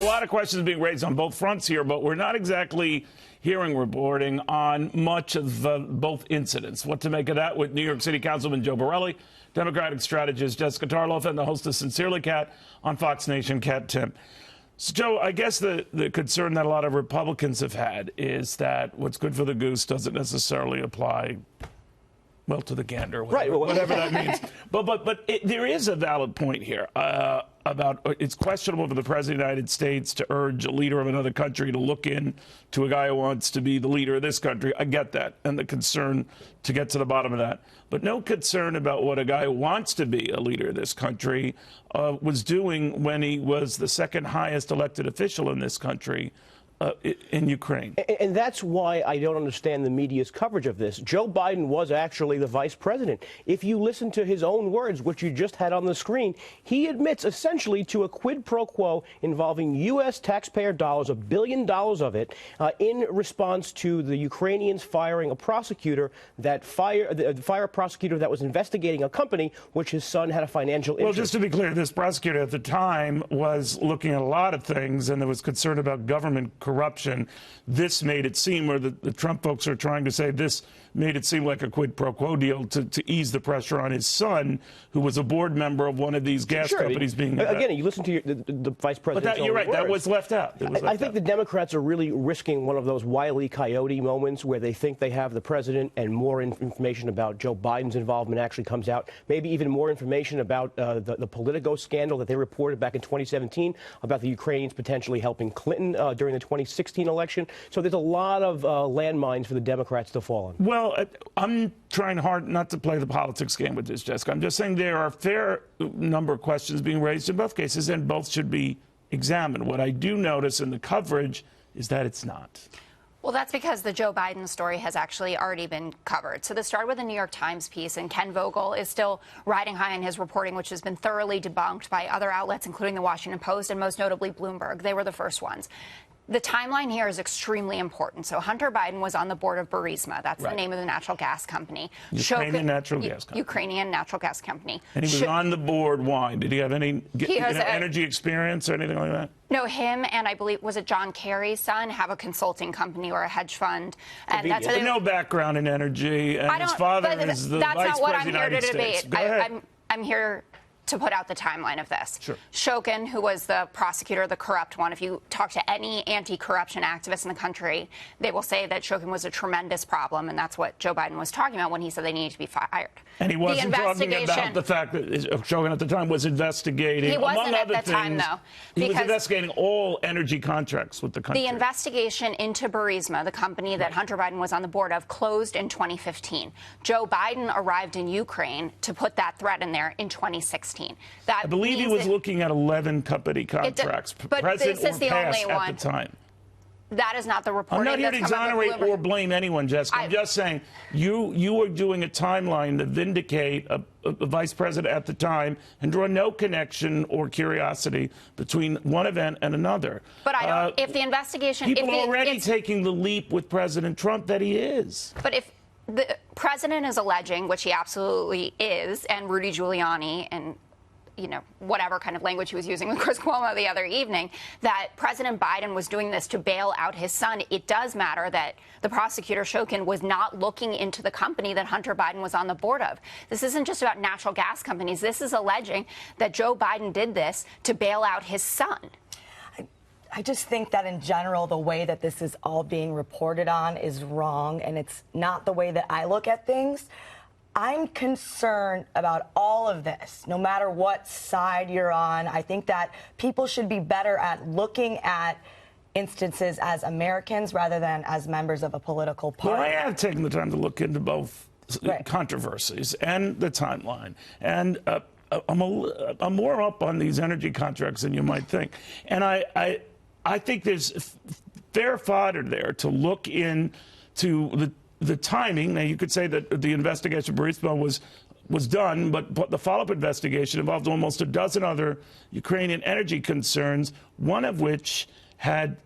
A lot of questions being raised on both fronts here, but we're not exactly hearing reporting on much of both incidents. What to make of that with New York City Councilman Joe Borelli, Democratic strategist Jessica Tarlov, and the host of Sincerely Kat on Fox Nation, Kat Timpf. So, Joe, I guess the concern that a lot of Republicans have had is that what's good for the goose doesn't necessarily apply, well, to the gander, whatever that means. But there is a valid point here about it's questionable for the President of the United States to urge a leader of another country to look in to a guy who wants to be the leader of this country. I get that, and the concern to get to the bottom of that. But no concern about what a guy who wants to be a leader of this country was doing when he was the second highest elected official in this country. In Ukraine. And that's why I don't understand the media's coverage of this. Joe Biden was actually the vice president. If you listen to his own words, which you just had on the screen, he admits essentially to a quid pro quo involving U.S. taxpayer dollars, $1 billion of it, in response to the Ukrainians firing a prosecutor that fire a prosecutor that was investigating a company which his son had a financial interest. Well, just to be clear, this prosecutor at the time was looking at a lot of things, and there was concern about government corruption. This made it seem, or the Trump folks are trying to say, this made it seem like a quid pro quo deal to ease the pressure on his son, who was a board member of one of these gas companies. Again, you listen to the vice president. But you're right, words. That was left out. I think the Democrats are really risking one of those Wile E. Coyote moments where they think they have the president and more information about Joe Biden's involvement actually comes out. Maybe even more information about the Politico scandal that they reported back in 2017 about the Ukrainians potentially helping Clinton during the 2016 election. So there's a lot of landmines for the Democrats to fall on. Well, I'm trying hard not to play the politics game with this, Jessica. I'm just saying there are a fair number of questions being raised in both cases, and both should be examined. What I do notice in the coverage is that it's not. Well, that's because the Joe Biden story has actually already been covered. So this started with a New York Times piece, and Ken Vogel is still riding high on his reporting, which has been thoroughly debunked by other outlets, including the Washington Post and most notably Bloomberg. They were the first ones. The timeline here is extremely important. So Hunter Biden was on the board of Burisma. That's the name of the natural gas company. Ukrainian natural gas company. Ukrainian natural gas company. And he was on the board. Why? Did he have any energy experience or anything like that? No, him and I believe, was it John Kerry's son, have a consulting company or a hedge fund. And that's no background in energy. And his father is the vice president of the United States. Go ahead. I'm here to put out the timeline of this. Sure. Shokin, who was the prosecutor, the corrupt one, if you talk to any anti-corruption activist in the country, they will say that Shokin was a tremendous problem, and that's what Joe Biden was talking about when he said they needed to be fired. And he wasn't talking about the fact that Shokin at the time was investigating, he wasn't among other at the time, though. He was investigating all energy contracts with the country. The investigation into Burisma, the company that Hunter Biden was on the board of, closed in 2015. Joe Biden arrived in Ukraine to put that threat in there in 2016. I believe he was looking at 11 company contracts, but present this is or the past only one. at the time. That is not the reporting. I'm not here to exonerate or blame anyone, Jessica. I'm just saying you are doing a timeline to vindicate a vice president at the time and draw no connection or curiosity between one event and another. But I don't. If the investigation, people are already taking the leap with President Trump that he is. But if the president is alleging, which he absolutely is, and Rudy Giuliani and whatever kind of language he was using with Chris Cuomo the other evening, that President Biden was doing this to bail out his son, it does matter that the prosecutor, Shokin, was not looking into the company that Hunter Biden was on the board of. This isn't just about natural gas companies. This is alleging that Joe Biden did this to bail out his son. I just think that in general, the way that this is all being reported on is wrong, and it's not the way that I look at things. I'm concerned about all of this, no matter what side you're on. I think that people should be better at looking at instances as Americans rather than as members of a political party. Well, I have taken the time to look into both controversies and the timeline. And I'm more up on these energy contracts than you might think. And I think there's fair fodder there to look into the timing. Now, you could say that the investigation of Burisma was done, but the follow-up investigation involved almost a dozen other Ukrainian energy concerns, one of which had,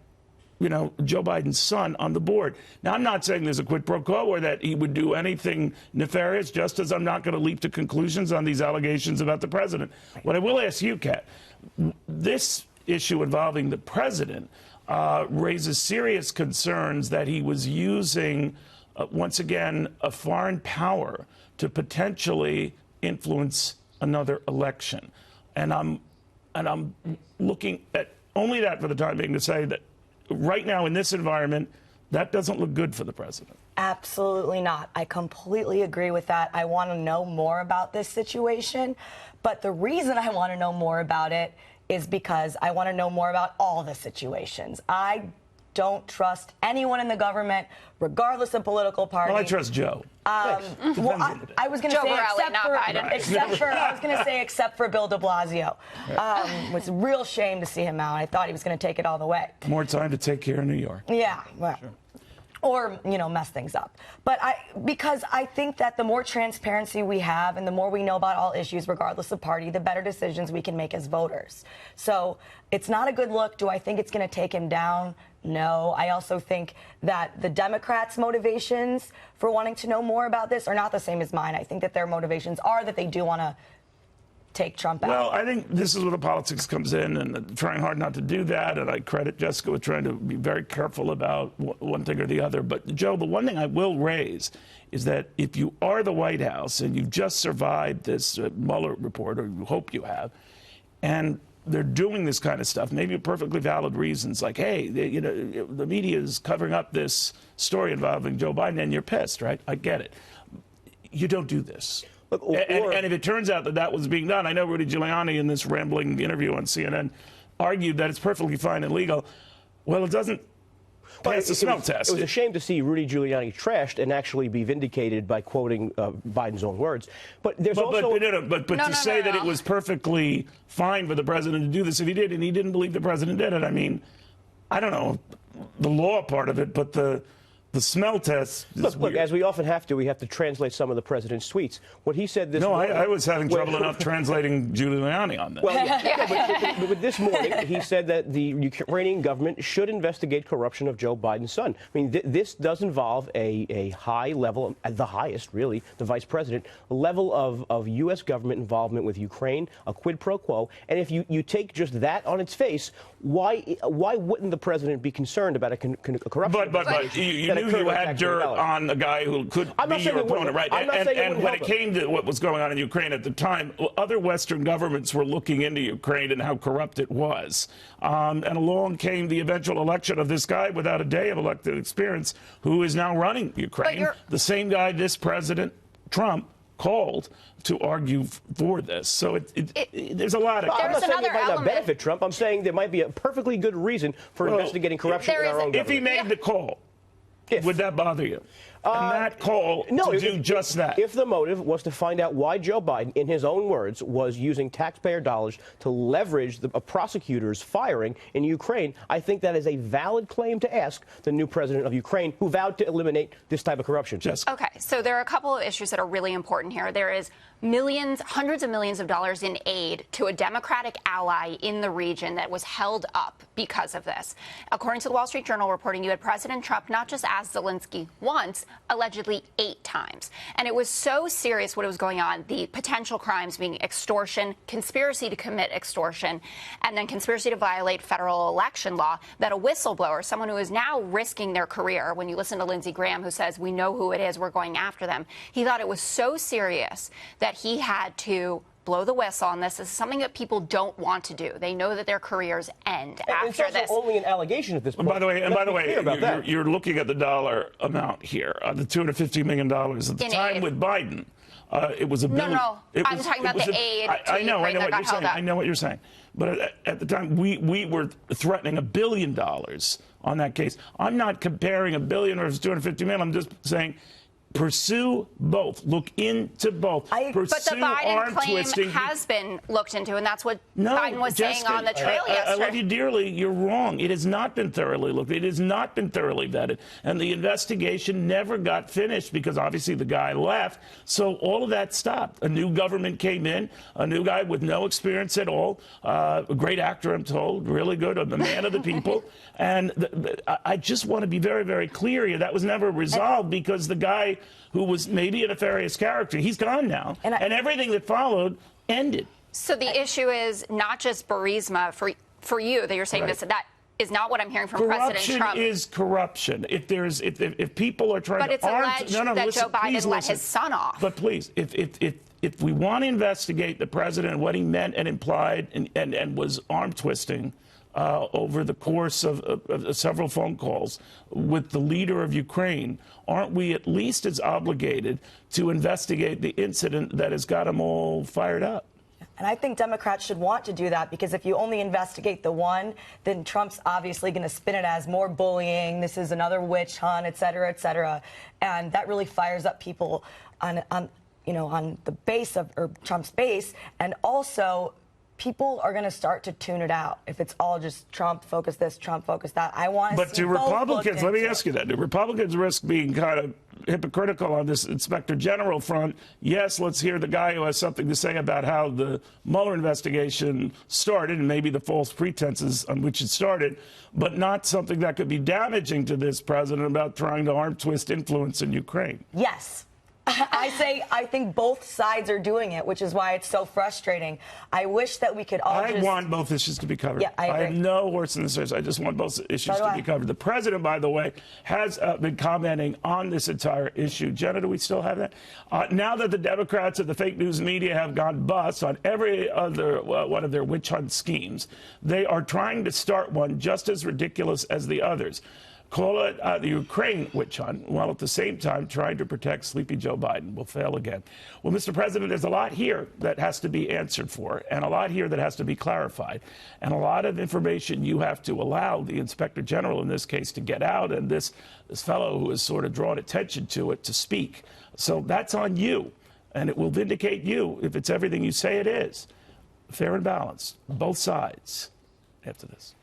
Joe Biden's son on the board. Now, I'm not saying there's a quid pro quo or that he would do anything nefarious, just as I'm not going to leap to conclusions on these allegations about the president. What I will ask you, Kat, this issue involving the president raises serious concerns that he was using, once again, a foreign power to potentially influence another election. And I'm looking at only that for the time being to say that right now in this environment, that doesn't look good for the president. Absolutely not. I completely agree with that. I want to know more about this situation. But the reason I want to know more about it is because I want to know more about all the situations. I don't trust anyone in the government, regardless of political party. Well, I trust Joe. Well, I was going to Joe say Borelli, not Biden. except for Bill de Blasio. It was a real shame to see him out. I thought he was going to take it all the way. More time to take care of New York. Yeah, well, sure. Or, mess things up. But because I think that the more transparency we have and the more we know about all issues, regardless of party, the better decisions we can make as voters. So it's not a good look. Do I think it's going to take him down? No. I also think that the Democrats' motivations for wanting to know more about this are not the same as mine. I think that their motivations are that they do want to take Trump out. Well, I think this is where the politics comes in, and trying hard not to do that. And I credit Jessica with trying to be very careful about one thing or the other. But, Joe, the one thing I will raise is that if you are the White House and you've just survived this Mueller report, or you hope you have, and they're doing this kind of stuff, maybe perfectly valid reasons, like, hey, the media is covering up this story involving Joe Biden, and you're pissed, right? I get it. You don't do this. And if it turns out that that was being done, I know Rudy Giuliani in this rambling interview on CNN argued that it's perfectly fine and legal. Well, it doesn't pass the smell test. It was a shame to see Rudy Giuliani trashed and actually be vindicated by quoting Biden's own words. But there's also... But to say that it was perfectly fine for the president to do this if he did, and he didn't believe the president did it, I mean, I don't know the law part of it, but the smell test is Look, as we often have to, we have to translate some of the president's tweets. What he said this morning... No, I was having trouble enough translating Giuliani on this. Well, yeah, but this morning he said that the Ukrainian government should investigate corruption of Joe Biden's son. I mean, this does involve a high level, the highest, really, the vice president, level of U.S. government involvement with Ukraine, a quid pro quo. And if you take just that on its face, why wouldn't the president be concerned about a corruption? But you knew you had dirt on a guy who could be your opponent, right? And when it came to what was going on in Ukraine at the time, other Western governments were looking into Ukraine and how corrupt it was. And along came the eventual election of this guy without a day of elected experience who is now running Ukraine. The same guy this President Trump called to argue for this. So there's a lot of... I'm not saying it might not benefit Trump. I'm saying there might be a perfectly good reason for investigating corruption in our own government. If he made the call, would that bother you? And that call to do just that. If the motive was to find out why Joe Biden, in his own words, was using taxpayer dollars to leverage a prosecutor's firing in Ukraine, I think that is a valid claim to ask the new president of Ukraine, who vowed to eliminate this type of corruption. Okay, so there are a couple of issues that are really important here. There is hundreds of millions of dollars in aid to a Democratic ally in the region that was held up because of this. According to the Wall Street Journal reporting, you had President Trump not just ask Zelensky once, allegedly 8 times. And it was so serious what was going on, the potential crimes being extortion, conspiracy to commit extortion, and then conspiracy to violate federal election law, that a whistleblower, someone who is now risking their career, when you listen to Lindsey Graham, who says, we know who it is, we're going after them, he thought it was so serious that he had to blow the whistle on this. This is something that people don't want to do. They know that their careers end after this. It's also only an allegation at this point. By the way, you're looking at the dollar amount here, the $250 million. At the time with Biden, it was a billion. No. I'm talking about the aid. I know what you're saying. I know what you're saying. But at the time, we were threatening $1 billion on that case. I'm not comparing $1 billion versus $250 million. I'm just saying, pursue both. Look into both. But the Biden claim has been looked into, and that's what Biden was saying on the trail yesterday. I love you dearly. You're wrong. It has not been thoroughly looked at. It has not been thoroughly vetted. And the investigation never got finished because obviously the guy left. So all of that stopped. A new government came in, a new guy with no experience at all, a great actor, I'm told, really good, a man of the people. And I just want to be very, very clear here. That was never resolved because the guy who was maybe a nefarious character, he's gone now. And everything that followed ended. So the issue is not just Burisma. for you that you're saying Right. that is not what I'm hearing from President Corruption Trump. is corruption. If people are trying But to it's alleged that listen, Joe Biden please let listen. his son off. But please, if we want to investigate the president, what he meant and implied and was arm twisting over the course of several phone calls with the leader of Ukraine, aren't we at least as obligated to investigate the incident that has got him all fired up? And I think Democrats should want to do that, because if you only investigate the one, then Trump's obviously going to spin it as more bullying. This is another witch hunt, et cetera, et cetera. And that really fires up people on the base of Trump's base. And also, people are going to start to tune it out if it's all just Trump focus this, Trump focus that. I want to But see do both Republicans, looked let me into. ask you that, do Republicans risk being kind of hypocritical on this Inspector General front? Yes, let's hear the guy who has something to say about how the Mueller investigation started and maybe the false pretenses on which it started, but not something that could be damaging to this president about trying to arm twist influence in Ukraine. Yes. I think both sides are doing it, which is why it's so frustrating. I wish that we could all I want both issues to be covered. Yeah, I agree. have no horse in this race. I just want both issues So do to be I. covered. The president, by the way, has been commenting on this entire issue. Jenna, do we still have that? Now that the Democrats and the fake news media have gone bust on every other one of their witch hunt schemes, they are trying to start one just as ridiculous as the others. Call it the Ukraine witch hunt, while at the same time trying to protect sleepy Joe Biden. Will fail again. Well, Mr. President, there's a lot here that has to be answered for, and a lot here that has to be clarified, and a lot of information you have to allow the Inspector General in this case to get out, and this fellow who has sort of drawn attention to it to speak. So that's on you, and it will vindicate you if it's everything you say it is. Fair and balanced, both sides, after this.